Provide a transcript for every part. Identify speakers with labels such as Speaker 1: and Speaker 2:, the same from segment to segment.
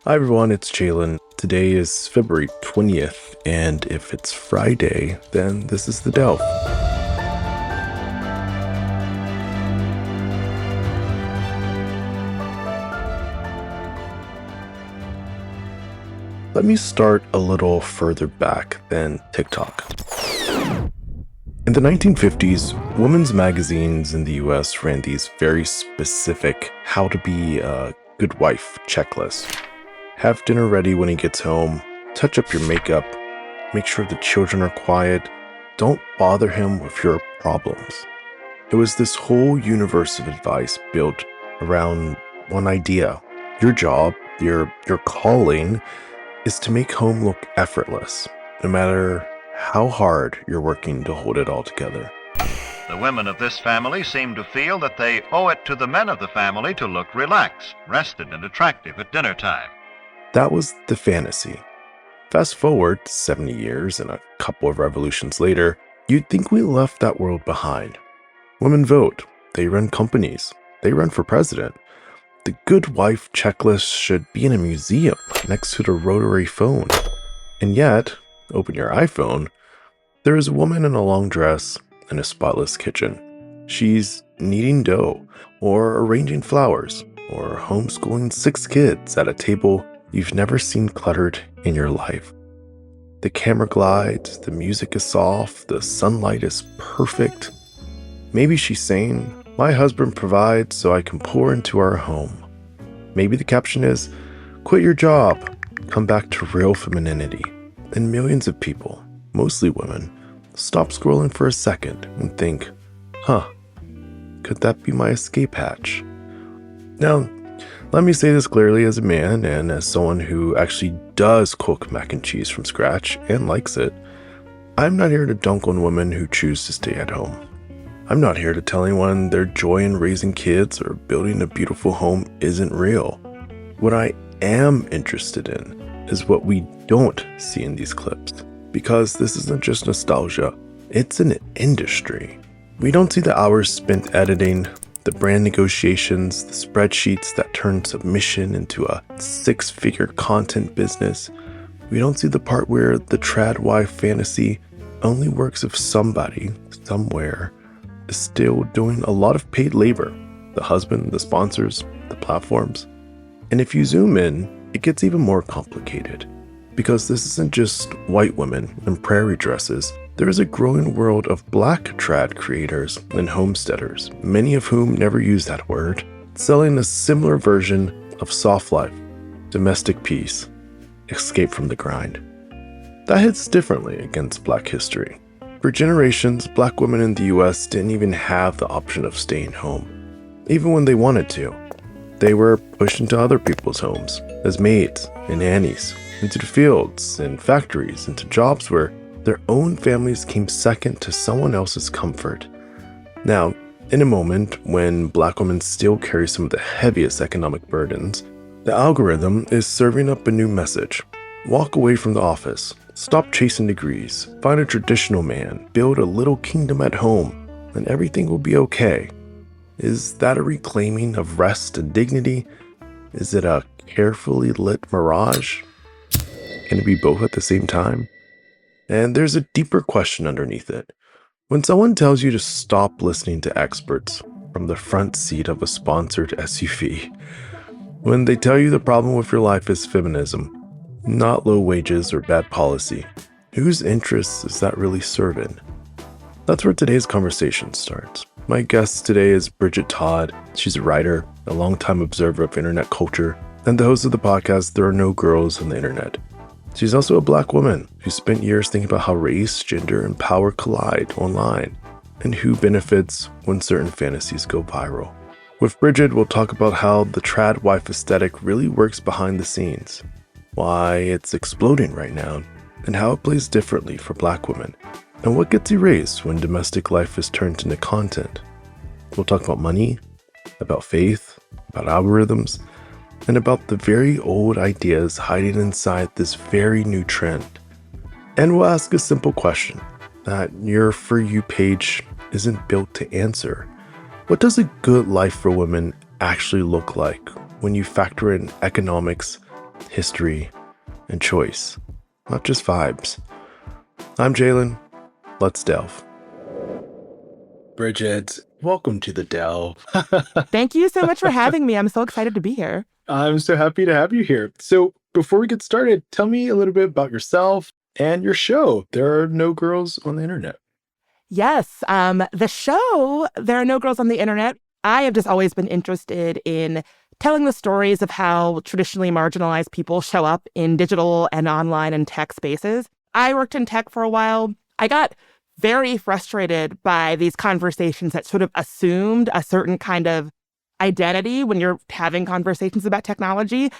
Speaker 1: Hi everyone, it's Chalin. Today is February 20th, and if it's Friday, then this is the Delve. Let me start a little further back than TikTok. In the 1950s, women's magazines in the US ran these very specific how to be a good wife checklists. Have dinner ready when he gets home, touch up your makeup, make sure the children are quiet, don't bother him with your problems. It was this whole universe of advice built around one idea. Your job, your calling, is to make home look effortless, no matter how hard you're working to hold it all together.
Speaker 2: The women of this family seem to feel that they owe it to the men of the family to look relaxed, rested, and attractive at dinner time.
Speaker 1: That was the fantasy. Fast forward 70 years and a couple of revolutions later, you'd think we left that world behind. Women vote, they run companies, they run for president. The good wife checklist should be in a museum next to the rotary phone. And yet, open your iPhone, there is a woman in a long dress in a spotless kitchen. She's kneading dough, or arranging flowers, or homeschooling 6 kids at a table you've never seen cluttered in your life. The camera glides, the music is soft, the sunlight is perfect. Maybe she's saying, "My husband provides so I can pour into our home." Maybe the caption is, "Quit your job, come back to real femininity." And millions of people, mostly women, stop scrolling for a second and think, could that be my escape hatch? Now, let me say this clearly as a man and as someone who actually does cook mac and cheese from scratch and likes it. I'm not here to dunk on women who choose to stay at home. I'm not here to tell anyone their joy in raising kids or building a beautiful home isn't real. What I am interested in is what we don't see in these clips, because this isn't just nostalgia, it's an industry. We don't see the hours spent editing, the brand negotiations, the spreadsheets that turn submission into a 6-figure content business. We don't see the part where the trad wife fantasy only works if somebody, somewhere, is still doing a lot of paid labor. The husband, the sponsors, the platforms. And if you zoom in, it gets even more complicated. Because this isn't just white women in prairie dresses. There is a growing world of black trad creators and homesteaders, many of whom never use that word, selling a similar version of soft life, domestic peace, escape from the grind. That hits differently against black history. For generations, black women in the US didn't even have the option of staying home, even when they wanted to. They were pushed into other people's homes as maids and nannies, into the fields and factories, into jobs where their own families came second to someone else's comfort. Now, in a moment when black women still carry some of the heaviest economic burdens, the algorithm is serving up a new message. Walk away from the office, stop chasing degrees, find a traditional man, build a little kingdom at home, and everything will be okay. Is that a reclaiming of rest and dignity? Is it a carefully lit mirage? Can it be both at the same time? And there's a deeper question underneath it. When someone tells you to stop listening to experts from the front seat of a sponsored SUV, when they tell you the problem with your life is feminism, not low wages or bad policy, whose interests is that really serving? That's where today's conversation starts. My guest today is Bridget Todd. She's a writer, a longtime observer of internet culture, and the host of the podcast, There Are No Girls on the Internet. She's also a black woman who spent years thinking about how race, gender, and power collide online, and who benefits when certain fantasies go viral. With Bridget, we'll talk about how the trad wife aesthetic really works behind the scenes, why it's exploding right now, and how it plays differently for black women, and what gets erased when domestic life is turned into content. We'll talk about money, about faith, about algorithms, and about the very old ideas hiding inside this very new trend. And we'll ask a simple question that your For You page isn't built to answer. What does a good life for women actually look like when you factor in economics history, and choice, not just vibes. I'm Chalin. Let's delve. Bridget, welcome to the Delve.
Speaker 3: Thank you so much for having me. I'm so excited to be here.
Speaker 1: I'm so happy to have you here. So before we get started, tell me a little bit about yourself and your show. There are no girls on the internet.
Speaker 3: Yes, the show, There Are No Girls on the Internet, I have just always been interested in telling the stories of how traditionally marginalized people show up in digital and online and tech spaces. I worked in tech for a while. I got very frustrated by these conversations that sort of assumed a certain kind of identity when you're having conversations about technology.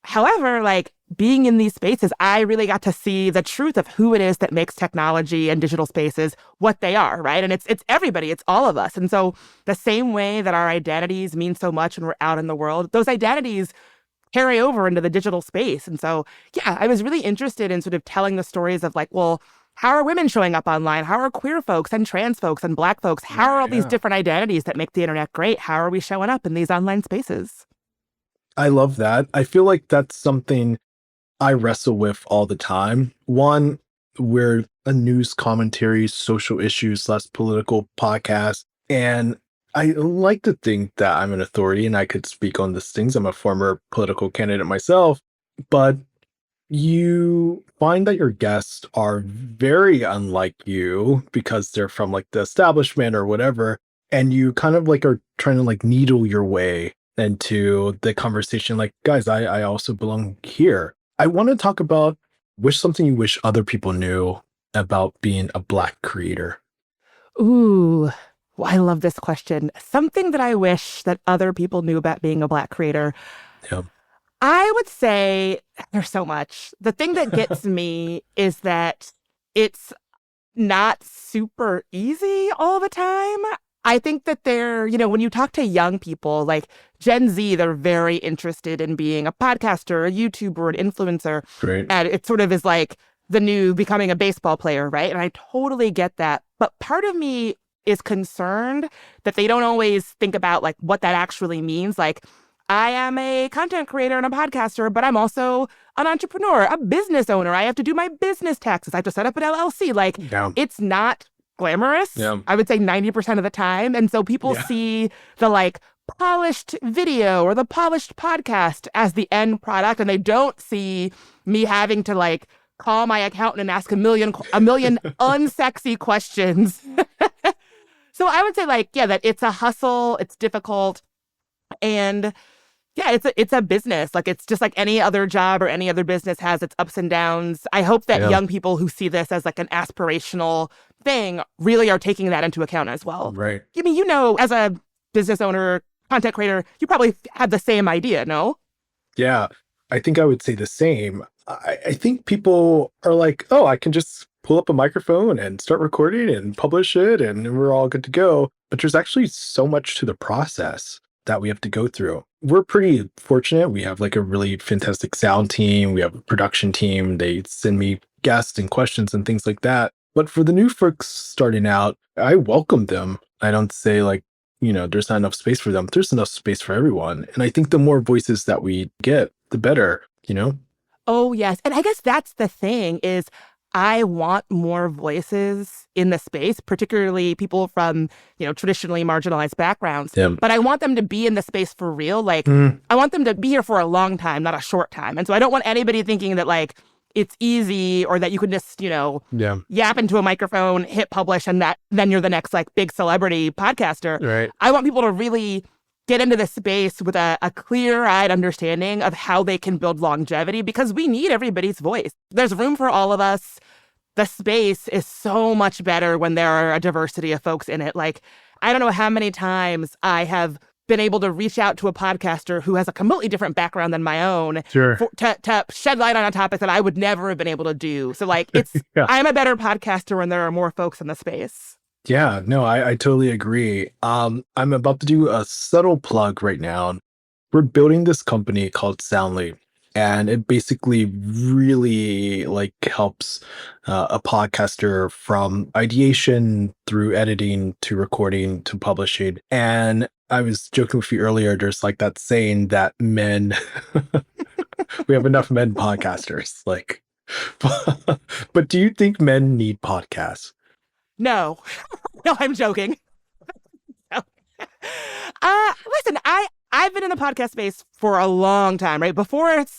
Speaker 3: However, like being in these spaces, I really got to see the truth of who it is that makes technology and digital spaces what they are, right? And it's everybody, it's all of us. And so the same way that our identities mean so much when we're out in the world, those identities carry over into the digital space. And so, yeah, I was really interested in sort of telling the stories of like, well, how are women showing up online? How are queer folks and trans folks and Black folks? How are all these different identities that make the internet great? How are we showing up in these online spaces?
Speaker 1: I love that. I feel like that's something I wrestle with all the time. One, we're a news commentary, social issues, less political podcast. And I like to think that I'm an authority and I could speak on these things. I'm a former political candidate myself, but you find that your guests are very unlike you because they're from like the establishment or whatever. And you kind of like are trying to like needle your way into the conversation. Like, guys, I also belong here. I want to talk about something you wish other people knew about being a Black creator.
Speaker 3: Ooh, well, I love this question. Something that I wish that other people knew about being a Black creator.
Speaker 1: Yeah.
Speaker 3: I would say there's so much. The thing that gets me is that it's not super easy all the time. I think that when you talk to young people, like Gen Z, they're very interested in being a podcaster, a YouTuber, an influencer.
Speaker 1: Great.
Speaker 3: And it sort of is like the new becoming a baseball player, right? And I totally get that. But part of me is concerned that they don't always think about like what that actually means. Like, I am a content creator and a podcaster, but I'm also an entrepreneur, a business owner. I have to do my business taxes. I have to set up an LLC. Like, It's not glamorous, I would say 90% of the time. And so people see the like polished video or the polished podcast as the end product, and they don't see me having to like call my accountant and ask a million unsexy questions. So I would say that it's a hustle, it's difficult, and yeah, it's a business. Like, it's just like any other job or any other business has its ups and downs. I hope that young people who see this as like an aspirational thing really are taking that into account as well.
Speaker 1: Right.
Speaker 3: I mean, as a business owner, content creator, you probably have the same idea, no?
Speaker 1: Yeah, I think I would say the same. I think people are like, oh, I can just pull up a microphone and start recording and publish it and we're all good to go. But there's actually so much to the process that we have to go through. We're pretty fortunate. We have like a really fantastic sound team. We have a production team. They send me guests and questions and things like that. But for the new folks starting out, I welcome them. I don't say like, there's not enough space for them. There's enough space for everyone. And I think the more voices that we get, the better,
Speaker 3: Oh, yes. And I guess that's the thing is I want more voices in the space, particularly people from, traditionally marginalized backgrounds.
Speaker 1: Yeah.
Speaker 3: But I want them to be in the space for real. Like, I want them to be here for a long time, not a short time. And so I don't want anybody thinking that, like, it's easy or that you can just, yap into a microphone, hit publish, and then you're the next, like, big celebrity podcaster.
Speaker 1: Right.
Speaker 3: I want people to really get into this space with a clear-eyed understanding of how they can build longevity, because we need everybody's voice. There's room for all of us. The space is so much better when there are a diversity of folks in it. Like, I don't know how many times I have been able to reach out to a podcaster who has a completely different background than my own to shed light on a topic that I would never have been able to do. So, like, I'm a better podcaster when there are more folks in the space.
Speaker 1: Yeah, no, I totally agree. I'm about to do a subtle plug right now. We're building this company called Soundly, and it basically really like helps a podcaster from ideation through editing to recording to publishing. And I was joking with you earlier, there's like that saying that men We have enough men podcasters. Like, but do you think men need podcasts?
Speaker 3: No, no, I'm joking. Listen, I've been in the podcast space for a long time, right?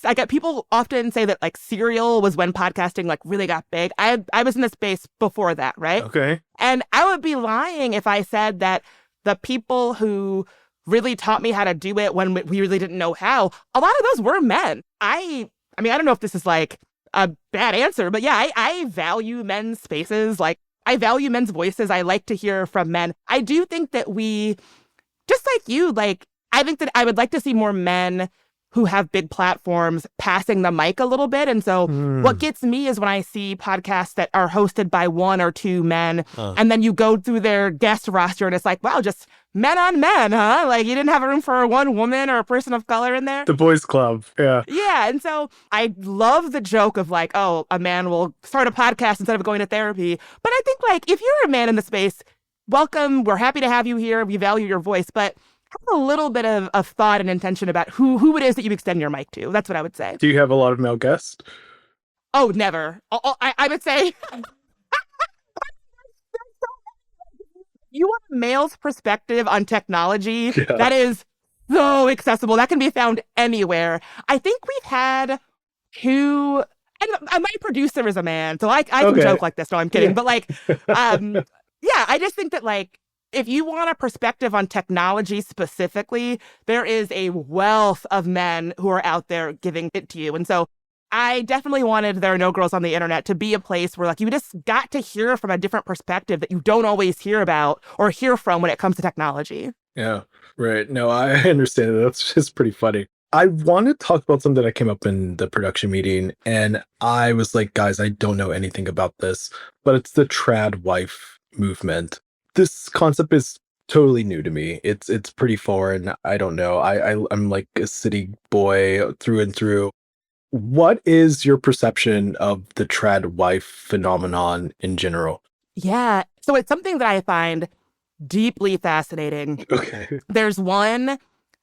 Speaker 3: I get people often say that like Serial was when podcasting like really got big. I was in the space before that, right?
Speaker 1: Okay.
Speaker 3: And I would be lying if I said that the people who really taught me how to do it when we really didn't know how, a lot of those were men. I mean, I don't know if this is like a bad answer, but yeah, I value men's spaces. Like, I value men's voices. I like to hear from men. I do think that we, just like you, like, I think that I would like to see more men who have big platforms passing the mic a little bit. And so what gets me is when I see podcasts that are hosted by one or two men, and then you go through their guest roster and it's like, wow, just men on men, huh? Like, you didn't have room for one woman or a person of color in there.
Speaker 1: The boys club. Yeah.
Speaker 3: Yeah. And so I love the joke of like, oh, a man will start a podcast instead of going to therapy. But I think like, if you're a man in the space, welcome. We're happy to have you here. We value your voice, but have a little bit of thought and intention about who it is that you extend your mic to. That's what I would say.
Speaker 1: Do you have a lot of male guests?
Speaker 3: Oh, never. I would say you want a male's perspective on technology.
Speaker 1: Yeah.
Speaker 3: That is so accessible. That can be found anywhere. I think we've had two, and my producer is a man, so I can joke like this. No, I'm kidding.
Speaker 1: Yeah.
Speaker 3: But like, yeah, I just think that like, if you want a perspective on technology specifically, there is a wealth of men who are out there giving it to you. And so I definitely wanted There Are No Girls on the Internet to be a place where like you just got to hear from a different perspective that you don't always hear about or hear from when it comes to technology.
Speaker 1: Yeah, right. No, I understand it. That's just pretty funny. I want to talk about something that came up in the production meeting, and I was like, guys, I don't know anything about this, but it's the trad wife movement. This concept is totally new to me. It's pretty foreign. I don't know. I'm like a city boy through and through. What is your perception of the trad wife phenomenon in general?
Speaker 3: Yeah. So it's something that I find deeply fascinating.
Speaker 1: Okay.
Speaker 3: There's one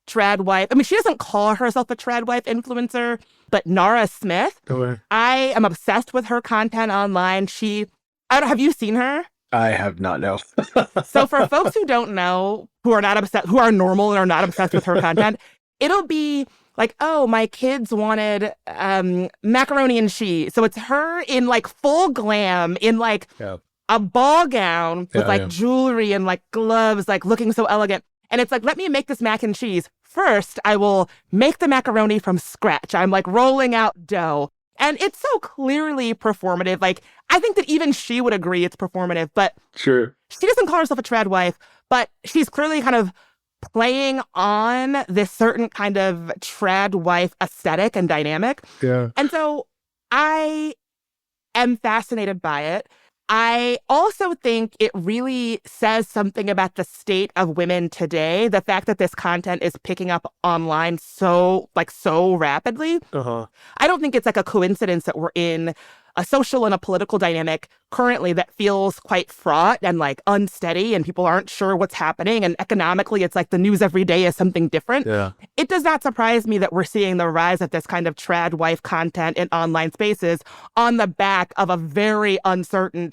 Speaker 3: trad wife. I mean, she doesn't call herself a trad wife influencer, but Nara Smith.
Speaker 1: Okay.
Speaker 3: I am obsessed with her content online. Have you seen her?
Speaker 1: I have not known.
Speaker 3: So for folks who don't know, who are not obsessed, who are normal and are not obsessed with her content, it'll be like, oh, my kids wanted macaroni and cheese. So it's her in like full glam, in like a ball gown with jewelry and like gloves, like looking so elegant. And it's like, let me make this mac and cheese. First, I will make the macaroni from scratch. I'm like rolling out dough. And it's so clearly performative. Like, I think that even she would agree it's performative, but
Speaker 1: Sure.
Speaker 3: She doesn't call herself a trad wife, but she's clearly kind of playing on this certain kind of trad wife aesthetic and dynamic.
Speaker 1: Yeah.
Speaker 3: And so I am fascinated by it. I also think it really says something about the state of women today. The fact that this content is picking up online so rapidly.
Speaker 1: Uh-huh.
Speaker 3: I don't think it's like a coincidence that we're in a social and a political dynamic currently that feels quite fraught and like unsteady, and people aren't sure what's happening. And economically, it's like the news every day is something different.
Speaker 1: Yeah.
Speaker 3: It does not surprise me that we're seeing the rise of this kind of trad wife content in online spaces on the back of a very uncertain,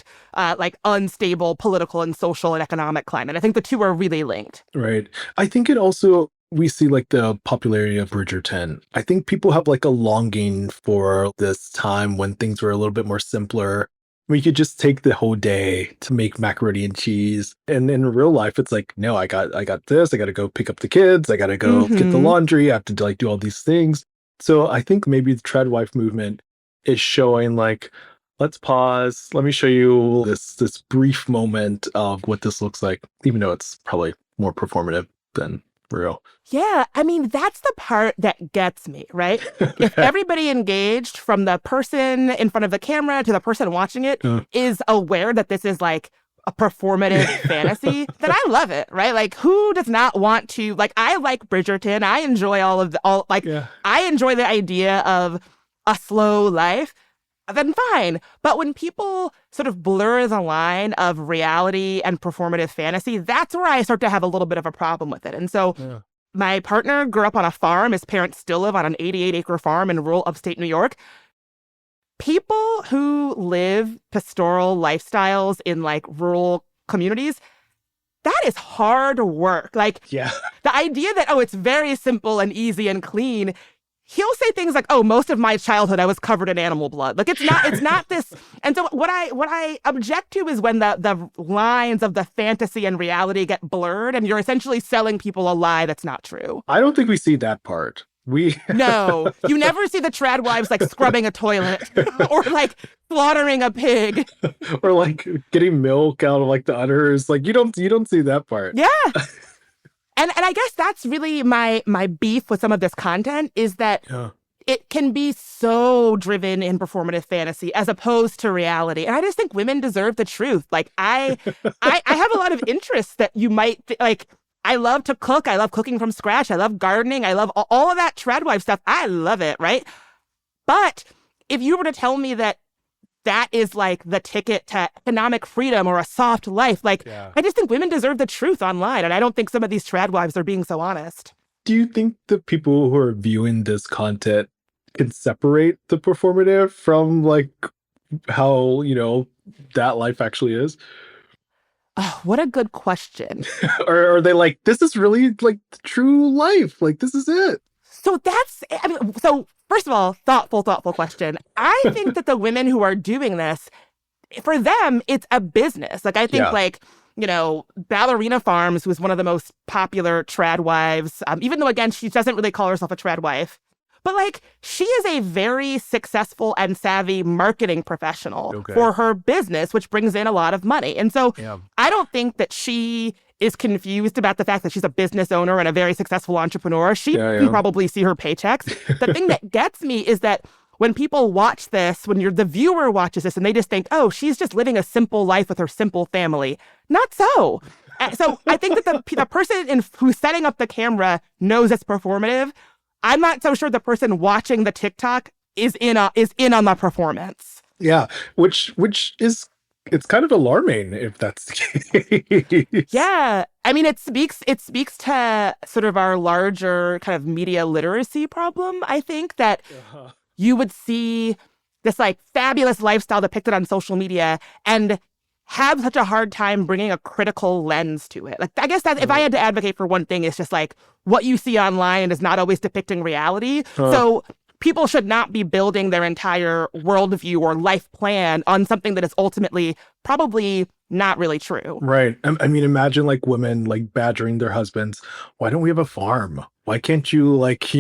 Speaker 3: unstable political and social and economic climate. I think the two are really linked.
Speaker 1: Right. I think it also, we see like the popularity of Bridgerton. I think people have like a longing for this time when things were a little bit more simpler. We could just take the whole day to make macaroni and cheese. And in real life, it's like, no, I got this. I got to go pick up the kids. I got to go get the laundry. I have to like do all these things. So I think maybe the trad wife movement is showing like, let's pause. Let me show you this brief moment of what this looks like, even though it's probably more performative than real.
Speaker 3: Yeah, I mean, that's the part that gets me, right? If everybody engaged, from the person in front of the camera to the person watching it, is aware that this is like a performative fantasy, then I love it, right? Like, who does not want to, like, I like Bridgerton. I enjoy I enjoy the idea of a slow life. Then fine. But when people sort of blur the line of reality and performative fantasy, that's where I start to have a little bit of a problem with it. And so My partner grew up on a farm. His parents still live on an 88-acre farm in rural upstate New York. People who live pastoral lifestyles in like rural communities, that is hard work. Like,
Speaker 1: Yeah.
Speaker 3: the idea that, oh, it's very simple and easy and clean. He'll say things like, oh, most of my childhood I was covered in animal blood. Like, it's not this. And so what I object to is when the lines of the fantasy and reality get blurred and you're essentially selling people a lie that's not true.
Speaker 1: I don't think we see that part.
Speaker 3: No, you never see the trad wives like scrubbing a toilet or like slaughtering a pig
Speaker 1: or like getting milk out of like the udders. Like you don't see that part.
Speaker 3: Yeah. And I guess that's really my beef with some of this content is that it can be so driven in performative fantasy as opposed to reality. And I just think women deserve the truth. Like I have a lot of interests that you might like. I love to cook. I love cooking from scratch. I love gardening. I love all of that tradwife stuff. I love it, right? But if you were to tell me that is like the ticket to economic freedom or a soft life, like I just think women deserve the truth online. And I don't think some of these tradwives are being so honest.
Speaker 1: Do you think the people who are viewing this content can separate the performative from like how, that life actually is?
Speaker 3: Oh, what a good question.
Speaker 1: Or are they like, this is really like the true life? Like, this is it.
Speaker 3: So first of all, thoughtful question. I think that the women who are doing this, for them, it's a business. Like, I think Ballerina Farms was one of the most popular trad wives, even though, again, she doesn't really call herself a trad wife. But like, she is a very successful and savvy marketing professional for her business, which brings in a lot of money. And so I don't think that she is confused about the fact that she's a business owner and a very successful entrepreneur. She can probably see her paychecks. The thing that gets me is that when people watch this, when the viewer watches this and they just think, oh, she's just living a simple life with her simple family. Not so. So I think that the person who's setting up the camera knows it's performative. I'm not so sure the person watching the TikTok is in on the performance.
Speaker 1: Yeah, which is, it's kind of alarming if that's the case.
Speaker 3: Yeah, I mean, it speaks to sort of our larger kind of media literacy problem. I think that you would see this like fabulous lifestyle depicted on social media and have such a hard time bringing a critical lens to it. Like, I guess that if I had to advocate for one thing, it's just like what you see online is not always depicting reality. So people should not be building their entire worldview or life plan on something that is ultimately probably not really true.
Speaker 1: Right. I mean, imagine like women like badgering their husbands. Why don't we have a farm? Why can't you like,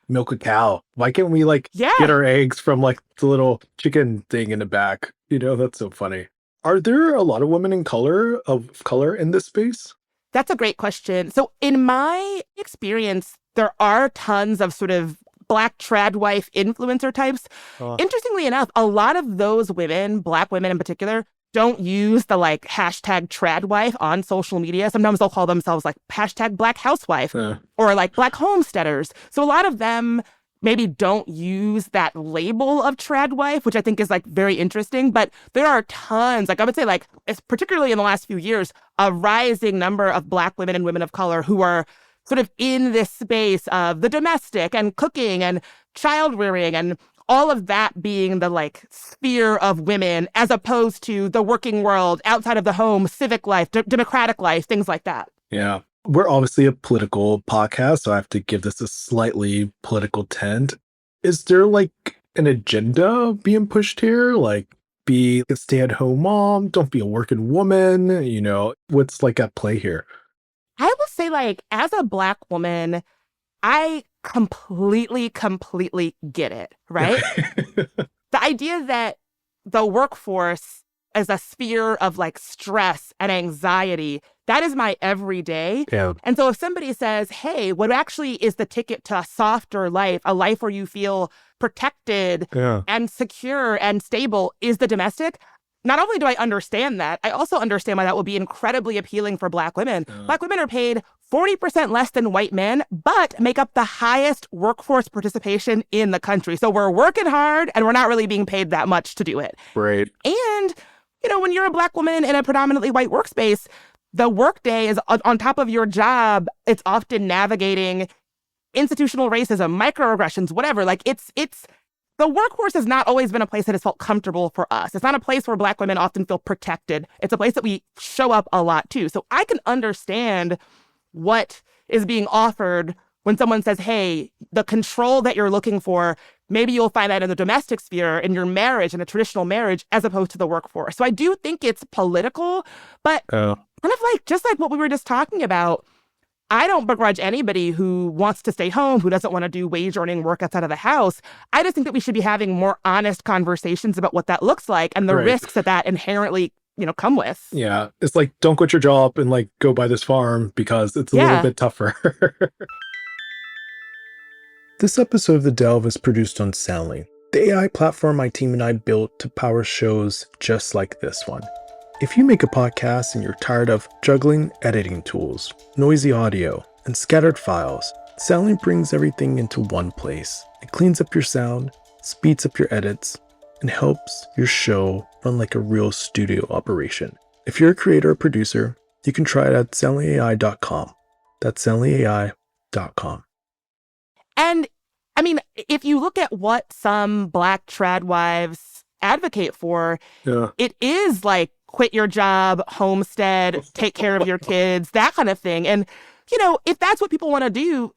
Speaker 1: milk a cow? Why can't we like get our eggs from like the little chicken thing in the back? That's so funny. Are there a lot of women of color in this space?
Speaker 3: That's a great question. So in my experience, there are tons of sort of Black trad wife influencer types. Interestingly enough, a lot of those women, Black women in particular, don't use the like hashtag trad wife on social media. Sometimes they'll call themselves like hashtag Black housewife or like Black homesteaders. So a lot of them maybe don't use that label of trad wife, which I think is like very interesting. But there are tons, like I would say, like, it's particularly in the last few years, a rising number of Black women and women of color who are sort of in this space of the domestic and cooking and child rearing and all of that being the like sphere of women as opposed to the working world, outside of the home, civic life, democratic life, things like that.
Speaker 1: Yeah. We're obviously a political podcast, so I have to give this a slightly political tint. Is there like an agenda being pushed here? Like, be a stay-at-home mom, don't be a working woman, what's like at play here?
Speaker 3: I will say, like, as a Black woman, I completely get it, right? The idea that the workforce is a sphere of like stress and anxiety, that is my everyday.
Speaker 1: Yeah.
Speaker 3: And so if somebody says, hey, what actually is the ticket to a softer life, a life where you feel protected and secure and stable, is the domestic, not only do I understand that, I also understand why that will be incredibly appealing for Black women. Black women are paid 40% less than white men, but make up the highest workforce participation in the country. So we're working hard and we're not really being paid that much to do it.
Speaker 1: Right.
Speaker 3: And, when you're a Black woman in a predominantly white workspace, the workday is on top of your job. It's often navigating institutional racism, microaggressions, whatever. Like it's the workforce has not always been a place that has felt comfortable for us. It's not a place where Black women often feel protected. It's a place that we show up a lot too. So I can understand what is being offered when someone says, hey, the control that you're looking for, maybe you'll find that in the domestic sphere, in your marriage, in a traditional marriage, as opposed to the workforce. So I do think it's political, but kind of like, just like what we were just talking about, I don't begrudge anybody who wants to stay home, who doesn't want to do wage earning work outside of the house. I just think that we should be having more honest conversations about what that looks like and the risks that inherently, come with.
Speaker 4: Yeah. It's like, don't quit your job and like go buy this farm because it's a little bit tougher.
Speaker 1: This episode of The Delve is produced on Chalin, the AI platform my team and I built to power shows just like this one. If you make a podcast and you're tired of juggling editing tools, noisy audio, and scattered files, Chalin brings everything into one place. It cleans up your sound, speeds up your edits, and helps your show run like a real studio operation. If you're a creator or producer, you can try it at chalinai.com. That's chalinai.com.
Speaker 3: And I mean, if you look at what some Black trad wives advocate for, it is like quit your job, homestead, take care of your kids, that kind of thing. And, if that's what people want to do,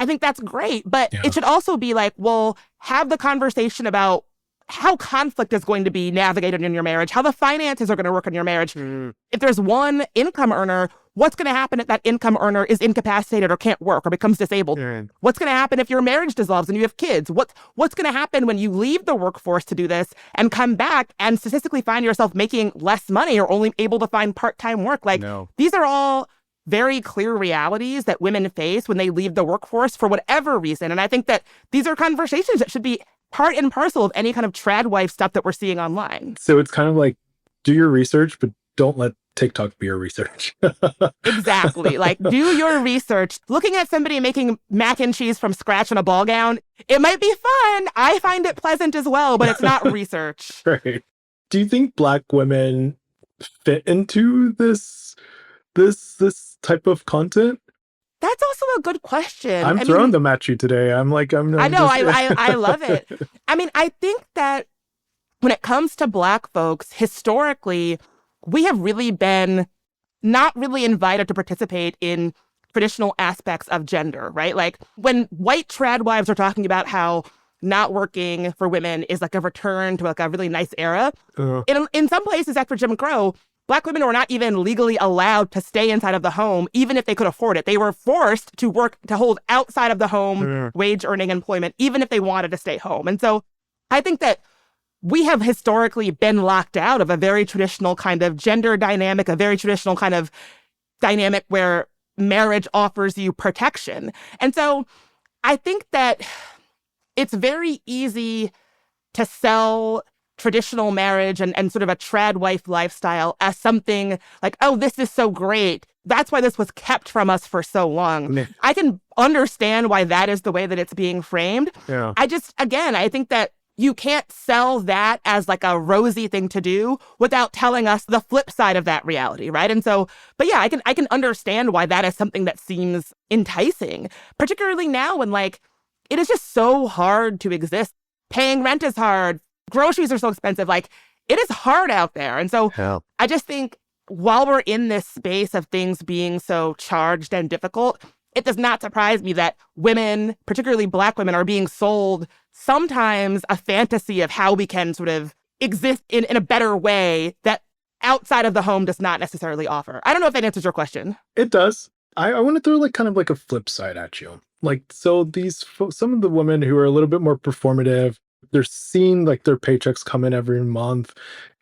Speaker 3: I think that's great. But it should also be like, well, have the conversation about how conflict is going to be navigated in your marriage, how the finances are going to work in your marriage. If there's one income earner, what's going to happen if that income earner is incapacitated or can't work or becomes disabled? What's going to happen if your marriage dissolves and you have kids? What's going to happen when you leave the workforce to do this and come back and statistically find yourself making less money or only able to find part-time work? Like, these are all very clear realities that women face when they leave the workforce for whatever reason. And I think that these are conversations that should be part and parcel of any kind of trad wife stuff that we're seeing online.
Speaker 4: So it's kind of like, do your research, but don't let TikTok be your research.
Speaker 3: Exactly. Like, do your research. Looking at somebody making mac and cheese from scratch in a ball gown, it might be fun. I find it pleasant as well, but it's not research.
Speaker 4: Right. Do you think Black women fit into this type of content?
Speaker 3: That's also a good question.
Speaker 4: I'm throwing them at you today. I know.
Speaker 3: I love it. I mean, I think that when it comes to Black folks, historically, we have really been not really invited to participate in traditional aspects of gender, right? Like when white trad wives are talking about how not working for women is like a return to like a really nice era. In some places after Jim Crow, Black women were not even legally allowed to stay inside of the home, even if they could afford it. They were forced to work, to hold outside of the home wage earning employment, even if they wanted to stay home. And so I think that we have historically been locked out of a very traditional kind of gender dynamic, a very traditional kind of dynamic where marriage offers you protection. And so I think that it's very easy to sell traditional marriage and sort of a trad wife lifestyle as something like, oh, this is so great. That's why this was kept from us for so long. I can understand why that is the way that it's being framed. I think that you can't sell that as like a rosy thing to do without telling us the flip side of that reality, right? And so, but yeah, I can understand why that is something that seems enticing, particularly now when like it is just so hard to exist. Paying rent is hard. Groceries are so expensive. Like, it is hard out there. And so I just think while we're in this space of things being so charged and difficult, it does not surprise me that women, particularly Black women, are being sold sometimes a fantasy of how we can sort of exist in a better way that outside of the home does not necessarily offer. I don't know if that answers your question.
Speaker 4: It does. I want to throw like kind of like a flip side at you. Like, so some of the women who are a little bit more performative, they're seeing like their paychecks come in every month.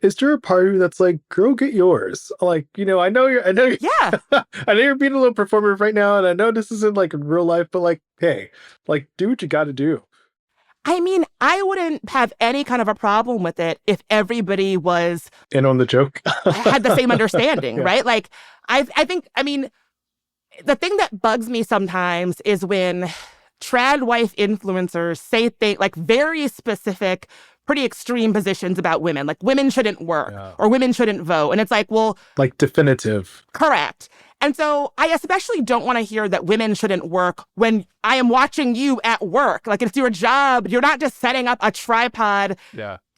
Speaker 4: Is there a part of you that's like, girl, get yours? Like, I know I know you're being a little performative right now. And I know this isn't like in real life, but like, hey, like do what you got to do.
Speaker 3: I mean, I wouldn't have any kind of a problem with it if everybody was
Speaker 4: in on the joke,
Speaker 3: had the same understanding, right? Like, I think, the thing that bugs me sometimes is when trad wife influencers say things like very specific pretty extreme positions about women, like women shouldn't work or women shouldn't vote. And it's like, well,
Speaker 4: like definitive.
Speaker 3: Correct. And so I especially don't want to hear that women shouldn't work when I am watching you at work. Like, it's your job. You're not just setting up a tripod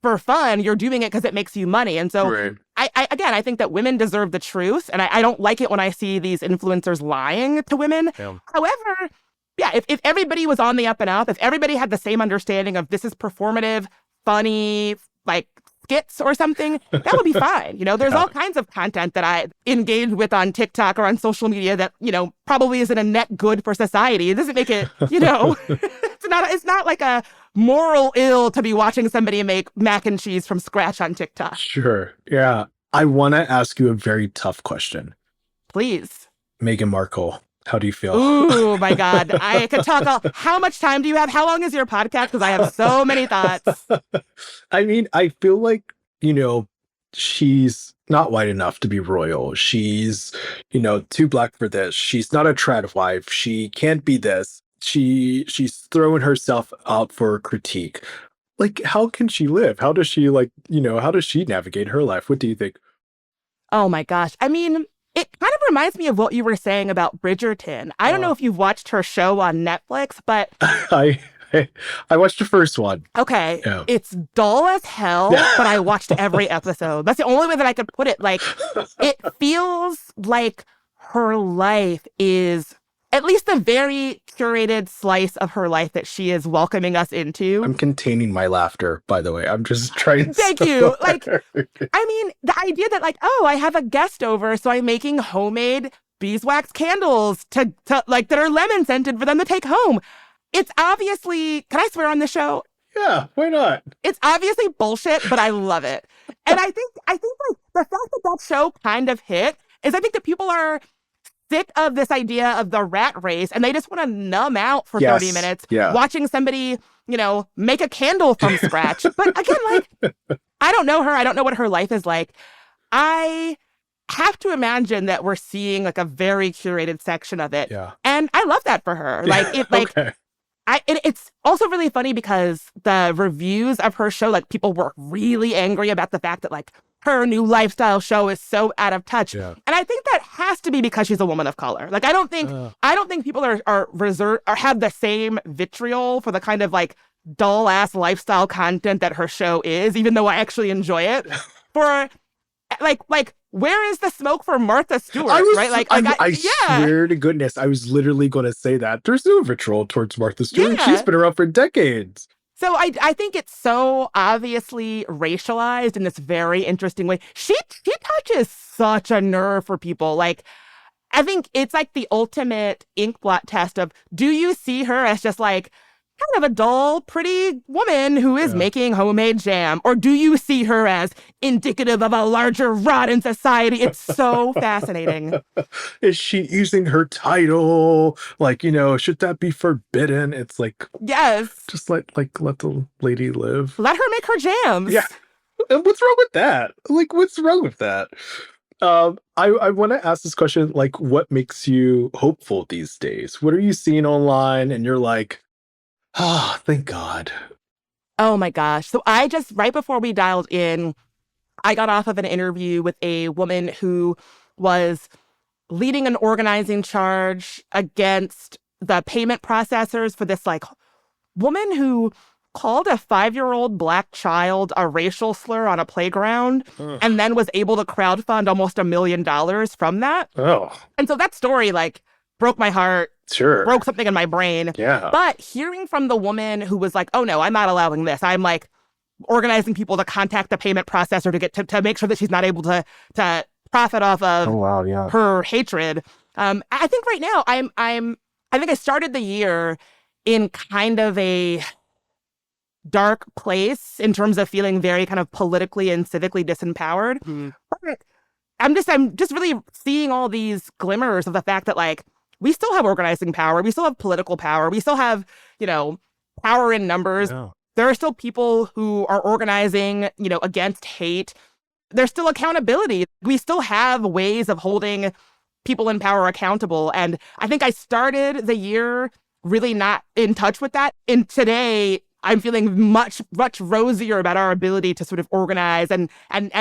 Speaker 3: for fun. You're doing it because it makes you money. And so I think that women deserve the truth. And I don't like it when I see these influencers lying to women. However, if everybody was on the up and up, if everybody had the same understanding of this is performative, funny, like skits or something, that would be fine. You know, there's all kinds of content that I engage with on TikTok or on social media that, you know, probably isn't a net good for society. It doesn't make it, you know, it's not like a moral ill to be watching somebody make mac and cheese from scratch on TikTok.
Speaker 4: Sure. Yeah. I want to ask you a very tough question.
Speaker 3: Please.
Speaker 4: Meghan Markle. How do you feel?
Speaker 3: Oh, my God. I could talk how much time do you have? How long is your podcast? Because I have so many thoughts.
Speaker 4: I mean, I feel like, you know, she's not white enough to be royal. She's, you know, too black for this. She's not a trad wife. She can't be this. She's throwing herself out for critique. Like, how can she live? How does she, like, you know, how does she navigate her life? What do you think?
Speaker 3: Oh, my gosh. I mean, it kind of reminds me of what you were saying about Bridgerton. I don't know if you've watched her show on Netflix, but
Speaker 4: I watched the first one.
Speaker 3: Okay. Yeah. It's dull as hell, but I watched every episode. That's the only way that I could put it. Like, it feels like her life is at least a very curated slice of her life that she is welcoming us into.
Speaker 4: I'm containing my laughter, by the way. I'm just trying to...
Speaker 3: Thank you. Like, I mean, the idea that, like, oh, I have a guest over, so I'm making homemade beeswax candles to like, that are lemon scented for them to take home. It's obviously... Can I swear on the show?
Speaker 4: Yeah, why not?
Speaker 3: It's obviously bullshit, but I love it. And I think like, the fact that show kind of hit is I think that people are sick of this idea of the rat race, and they just want to numb out for 30 minutes watching somebody, you know, make a candle from scratch. But again, like, I don't know her. I don't know what her life is like. I have to imagine that we're seeing like a very curated section of it. Yeah. And I love that for her. Like, it, like, it's also really funny because the reviews of her show, like, people were really angry about the fact that, like, her new lifestyle show is so out of touch. Yeah. And I think that has to be because she's a woman of color. Like, I don't think people are reserved or have the same vitriol for the kind of, like, dull ass lifestyle content that her show is, even though I actually enjoy it. For like where is the smoke for Martha Stewart? I
Speaker 4: swear to goodness, I was literally going to say that. There's no vitriol towards Martha Stewart. Yeah. She's been around for decades.
Speaker 3: So I think it's so obviously racialized in this very interesting way. She touches such a nerve for people. Like, I think it's like the ultimate inkblot test of, do you see her as just like kind of a dull, pretty woman who is making homemade jam? Or do you see her as indicative of a larger rot in society? It's so fascinating.
Speaker 4: Is she using her title? Like, you know, should that be forbidden? It's like,
Speaker 3: yes.
Speaker 4: Just let the lady live.
Speaker 3: Let her make her jams.
Speaker 4: Yeah. What's wrong with that? Like, what's wrong with that? I want to ask this question, like, what makes you hopeful these days? What are you seeing online and you're like, oh, thank God.
Speaker 3: Oh my gosh. So right before we dialed in, I got off of an interview with a woman who was leading an organizing charge against the payment processors for this, like, woman who called a 5-year-old Black child a racial slur on a playground and then was able to crowdfund almost $1 million from that. Oh. And so that story, like, broke my heart.
Speaker 4: Sure.
Speaker 3: Broke something in my brain. Yeah. But hearing from the woman who was like, oh no, I'm not allowing this. I'm like organizing people to contact the payment processor to get to make sure that she's not able to profit off of her hatred. I think right now I think I started the year in kind of a dark place in terms of feeling very kind of politically and civically disempowered. Mm-hmm. But I'm just really seeing all these glimmers of the fact that, like, we still have organizing power. We still have political power. We still have, you know, power in numbers. Yeah. There are still people who are organizing, you know, against hate. There's still accountability. We still have ways of holding people in power accountable. And I think I started the year really not in touch with that. And today I'm feeling much, much rosier about our ability to sort of organize and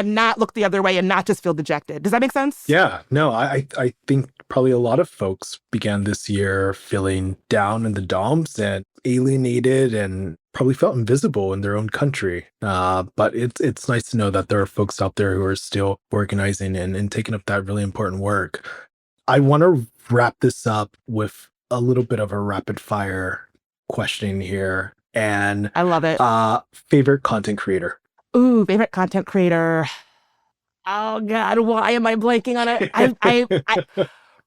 Speaker 3: not look the other way and not just feel dejected. Does that make sense?
Speaker 4: Yeah, no, I think probably a lot of folks began this year feeling down in the dumps and alienated and probably felt invisible in their own country. But it's nice to know that there are folks out there who are still organizing and taking up that really important work. I want to wrap this up with a little bit of a rapid fire questioning here. And
Speaker 3: I love it.
Speaker 4: Favorite content creator?
Speaker 3: Ooh, favorite content creator. Oh God, why am I blanking on it? I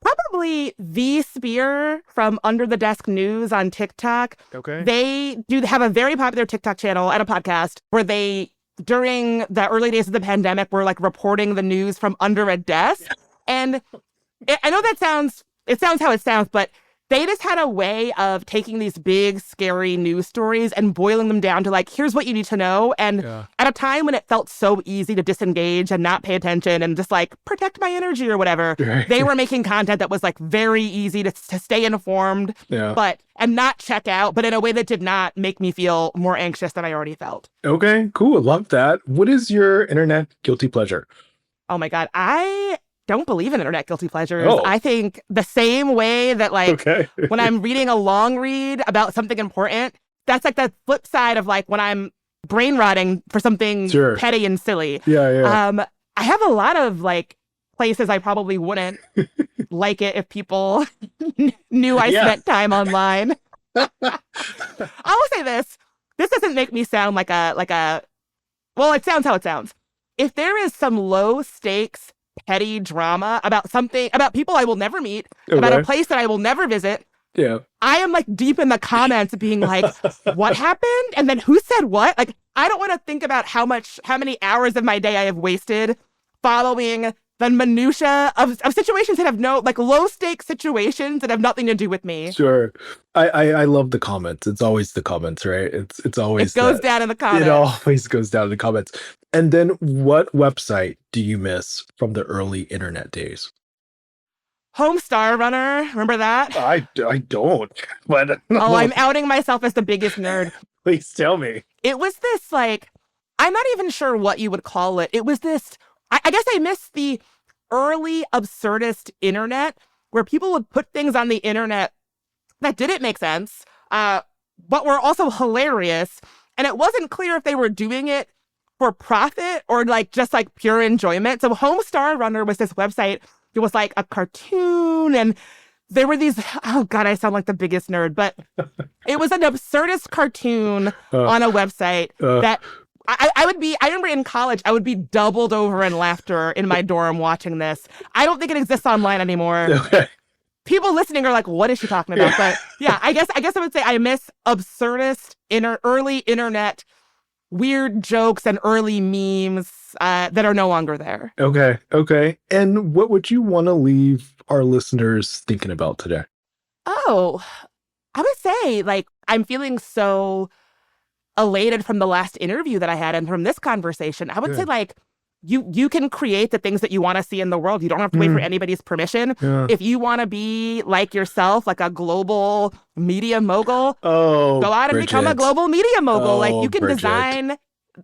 Speaker 3: probably V Spear from Under the Desk News on TikTok.
Speaker 4: Okay.
Speaker 3: They do have a very popular TikTok channel and a podcast where they, during the early days of the pandemic, were like reporting the news from under a desk. And I know it sounds how it sounds, but they just had a way of taking these big, scary news stories and boiling them down to like, here's what you need to know. And at a time when it felt so easy to disengage and not pay attention and just like protect my energy or whatever, they were making content that was like very easy to stay informed, but and not check out, but in a way that did not make me feel more anxious than I already felt.
Speaker 4: Okay, cool. Love that. What is your internet guilty pleasure?
Speaker 3: Oh my God. I don't believe in internet guilty pleasures. I think the same way that like when I'm reading a long read about something important, that's like the flip side of like when I'm brain rotting for something petty and silly. I have a lot of like places I probably wouldn't like it if people knew I spent time online. I will say this. This doesn't make me sound like a well, it sounds how it sounds. If there is some low stakes petty drama about something, about people I will never meet, about a place that I will never visit, I am like deep in the comments being like, what happened? And then who said what? Like, I don't want to think about how many hours of my day I have wasted following the minutia of situations that have no, like low stakes situations that have nothing to do with me.
Speaker 4: Sure. I love the comments. It's always the comments, right? It always
Speaker 3: goes down in the comments.
Speaker 4: It always goes down in the comments. And then what website do you miss from the early internet days?
Speaker 3: Homestar Runner. Remember that?
Speaker 4: I don't. But
Speaker 3: I'm outing myself as the biggest nerd.
Speaker 4: Please tell me.
Speaker 3: It was this like, I'm not even sure what you would call it. It was this, I guess I miss the early absurdist internet where people would put things on the internet that didn't make sense, but were also hilarious. And it wasn't clear if they were doing it for profit or like just like pure enjoyment. So Homestar Runner was this website. It was like a cartoon and there were these, oh God, I sound like the biggest nerd, but it was an absurdist cartoon on a website that I remember in college, I would be doubled over in laughter in my dorm watching this. I don't think it exists online anymore. People listening are like, what is she talking about? But yeah, I guess I would say I miss absurdist early internet weird jokes and early memes that are no longer there.
Speaker 4: Okay. And what would you want to leave our listeners thinking about today?
Speaker 3: Oh, I would say like I'm feeling so elated from the last interview that I had and from this conversation. I would say like you can create the things that you want to see in the world. You don't have to wait for anybody's permission. If you want to be like yourself, like a global media mogul, go out and become a global media mogul. Like you can design.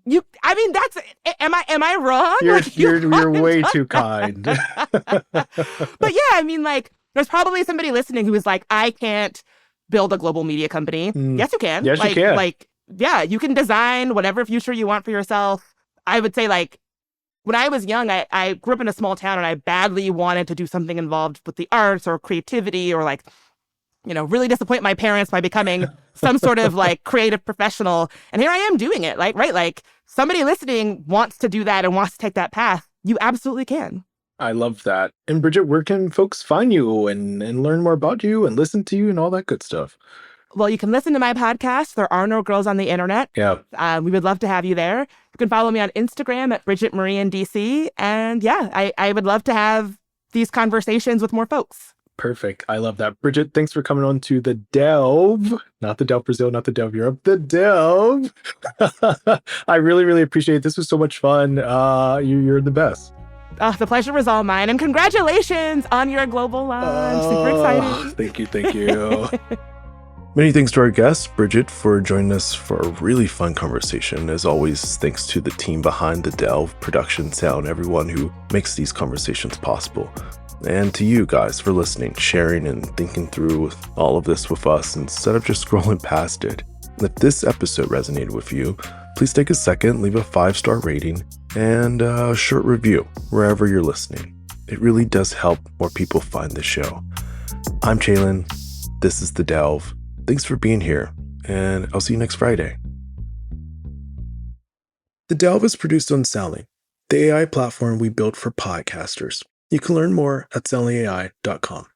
Speaker 3: I mean, that's. Am I wrong?
Speaker 4: You're way too kind.
Speaker 3: But yeah, I mean, like there's probably somebody listening who is like, I can't build a global media company. Yes, you can.
Speaker 4: Yes, you can.
Speaker 3: Like, yeah, you can design whatever future you want for yourself. I would say like, when I was young, I grew up in a small town and I badly wanted to do something involved with the arts or creativity or like, you know, really disappoint my parents by becoming some sort of like creative professional. And here I am doing it. Like, right. Like somebody listening wants to do that and wants to take that path. You absolutely can.
Speaker 4: I love that. And Bridget, where can folks find you and learn more about you and listen to you and all that good stuff?
Speaker 3: Well, you can listen to my podcast, There Are No Girls on the Internet.
Speaker 4: Yeah.
Speaker 3: We would love to have you there. You can follow me on Instagram at Bridget Marie in DC. And yeah, I would love to have these conversations with more folks.
Speaker 4: Perfect. I love that. Bridget, thanks for coming on to The Delve. Not The Delve Brazil, not The Delve Europe, The Delve. I really, really appreciate it. This was so much fun. You're the best.
Speaker 3: The pleasure was all mine. And congratulations on your global launch. Super exciting.
Speaker 4: Thank you.
Speaker 1: Many thanks to our guest, Bridget, for joining us for a really fun conversation. As always, thanks to the team behind The Delve, production, sound, everyone who makes these conversations possible. And to you guys for listening, sharing, and thinking through all of this with us instead of just scrolling past it. If this episode resonated with you, please take a second, leave a 5-star rating, and a short review wherever you're listening. It really does help more people find the show. I'm Chalin. This is The Delve. Thanks for being here, and I'll see you next Friday. The Delve is produced on Chalin, the AI platform we built for podcasters. You can learn more at chalinai.com.